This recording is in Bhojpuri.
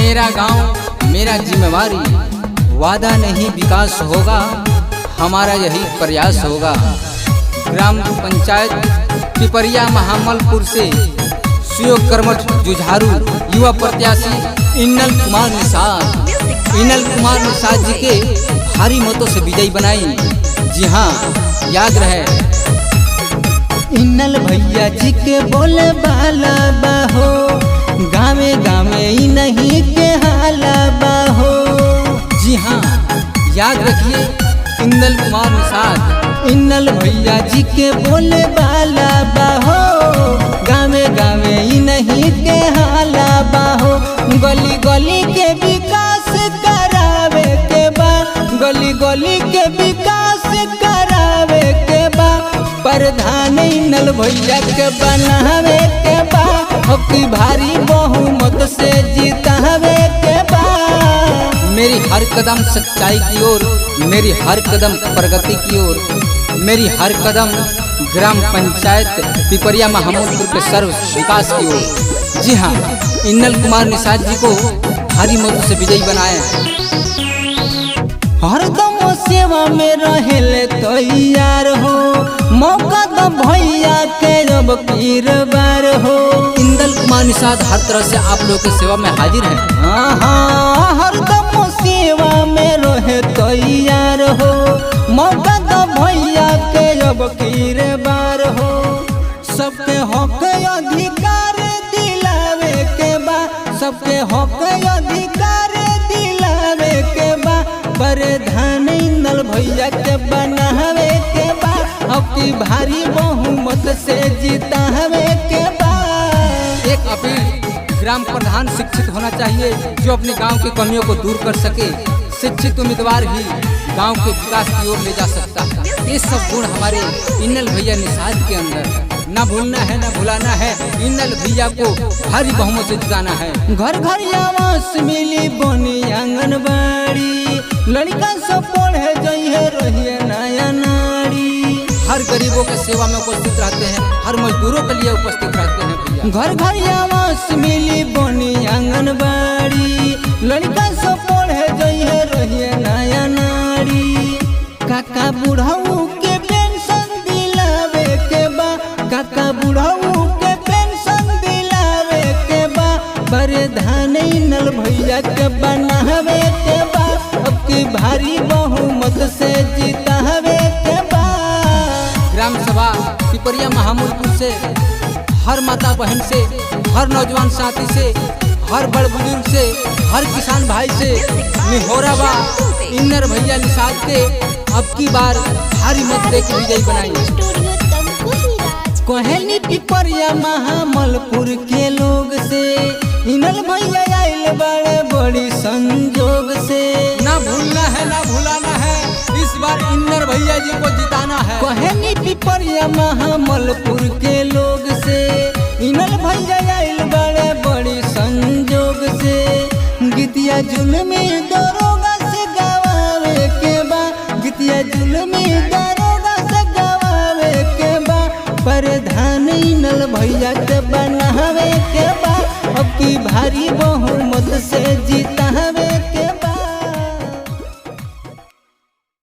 मेरा गांव मेरा जिम्मेवारी, वादा नहीं विकास होगा, हमारा यही प्रयास होगा। ग्राम पंचायत पिपरिया महामलपुर से सुयोग कर्मठ जुझारू युवा प्रत्याशी इन्नल कुमार निषाद जी के भारी मतों से विजयी बनाई। जी हाँ, याद रहे इन्नल भैया जी के बोले बाला बाहो, गावे गावे नहीं के हाला बाहो। जी हाँ, याद रखिए इन्नल कुमार निषाद। इन्नल भैया जी के बोले बाला बाहो, गावे गावे नहीं के हाला बाहो। गली गली के विकास करावे के बा, गली गली के विकास करावे के बा। प्रधान इन्नल भैया के बनावे के बा, की भारी बहुमत से जीतावे के बा। मेरी हर कदम सच्चाई की ओर, मेरी हर कदम प्रगति की ओर, मेरी हर कदम ग्राम पंचायत पिपरिया महामलपुर के सर्व विकास की ओर। जी हाँ, इन्नल कुमार निषाद जी को भारी मतों से विजयी बनाया। हरदम सेवा में रहेले तैयार हो, मौका तो भैया के जब पीर बार हो। इन्नल कुमार निषाद हर तरह से आप लोगों की सेवा में हाजिर है। हाँ, हरदम सेवा में रहे तैयार हो, मौका तो भैया के जब पीर बार हो। सबके हक अधिकार दिलावे के बा, सबके हक अधिकार दिलावे के बा। प्रधान इन्नल भैया के बनावे के बा, की भारी बहुमत से जीतावे के बा। एक अपील, ग्राम प्रधान शिक्षित होना चाहिए जो अपने गांव की कमियों को दूर कर सके। शिक्षित उम्मीदवार ही गांव के विकास की ओर ले जा सकता है। ये सब गुण हमारे इन्नल भैया निषाद के अंदर ना भूलना है, ना भुलाना है। इन्नल भैया को भारी बहुमत से जिताना है। घर घर आवास मिली बनी आंगनबाड़ी, लड़का सब पढ़े जइहे रहिए नया नारी। हर गरीबों के सेवा में उपस्थित रहते हैं, हर मजदूरों के लिए उपस्थित रहते हैं भैया। घर घर आवास मिली बनी आंगनबाड़ी, लड़का सब पढ़े जइहे रहिए नया नारी। काका बुढ़ाऊ के पेंशन दिलावे के बा, काका बुढ़ाऊ के पेंशन दिलावे के बा। प्रधान इन्नल भैया के बनावे के बा, की भारी बहुमत से जीतावे के बा। ग्राम सभा पिपरिया महामलपुर से हर माता बहन से, हर नौजवान साथी से, हर बड़ बुजुर्ग से, हर किसान भाई से निहोरा बा इन्नल भैया निषाद के अब की बार भारी मत दे के विजयी बनाई। कहनी पिपरिया महामलपुर के लोग से, इन्नल भैया आइल बड़े बड़ी संजोग से। ना भूलना है, ना भुलाना है, इस बार इन्नल भैया जी को जिताना है। कहनी पिपरिया महामलपुर के लोग से, इन्नल भैया आइल बड़े बड़ी संजोग से। गीतिया जुल्मी दरोगा से गवावे के बा, गीतिया जुल्मी दरोगा से गवावे के बा। प्रधान इन्नल भैया के बनावे के बा, की भारी बहुमत से जीता